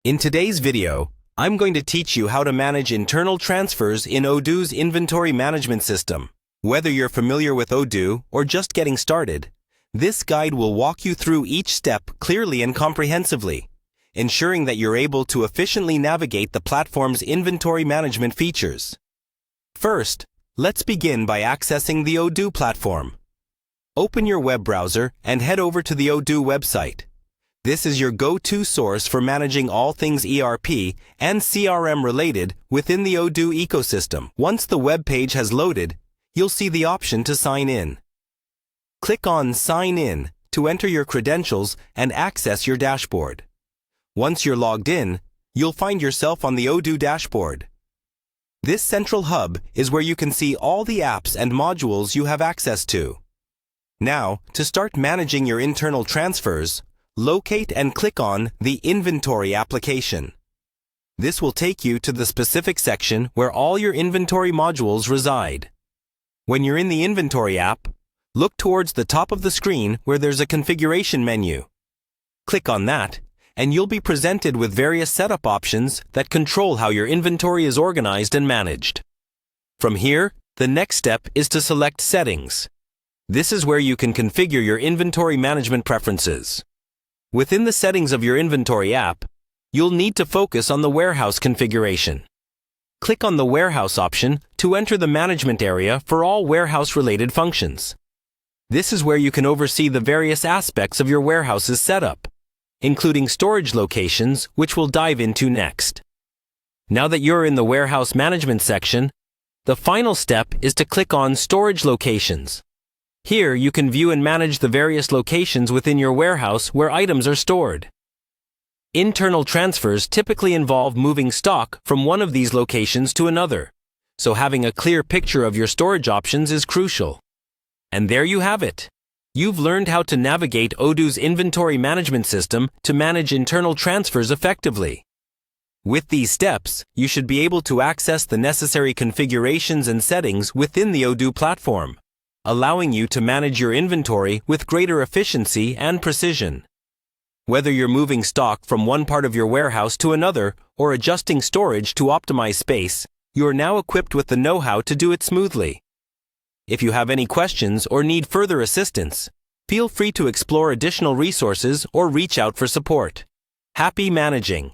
In today's video, I'm going to teach you how to manage internal transfers in Odoo's inventory management system. Whether you're familiar with Odoo or just getting started, this guide will walk you through each step clearly and comprehensively, ensuring that you're able to efficiently navigate the platform's inventory management features. First, let's begin by accessing the Odoo platform. Open your web browser and head over to the Odoo website. This is your go-to source for managing all things ERP and CRM related within the Odoo ecosystem. Once the web page has loaded, you'll see the option to sign in. Click on Sign In to enter your credentials and access your dashboard. Once you're logged in, you'll find yourself on the Odoo dashboard. This central hub is where you can see all the apps and modules you have access to. Now, to start managing your internal transfers, locate and click on the Inventory application. This will take you to the specific section where all your inventory modules reside. When you're in the Inventory app, look towards the top of the screen where there's a configuration menu. Click on that, and you'll be presented with various setup options that control how your inventory is organized and managed. From here, the next step is to select Settings. This is where you can configure your inventory management preferences. Within the settings of your inventory app, you'll need to focus on the warehouse configuration. Click on the Warehouse option to enter the management area for all warehouse-related functions. This is where you can oversee the various aspects of your warehouse's setup, including storage locations, which we'll dive into next. Now that you're in the Warehouse Management section, the final step is to click on Storage Locations. Here, you can view and manage the various locations within your warehouse where items are stored. Internal transfers typically involve moving stock from one of these locations to another, so having a clear picture of your storage options is crucial. And there you have it. You've learned how to navigate Odoo's inventory management system to manage internal transfers effectively. With these steps, you should be able to access the necessary configurations and settings within the Odoo platform, allowing you to manage your inventory with greater efficiency and precision. Whether you're moving stock from one part of your warehouse to another or adjusting storage to optimize space, you're now equipped with the know-how to do it smoothly. If you have any questions or need further assistance, feel free to explore additional resources or reach out for support. Happy managing!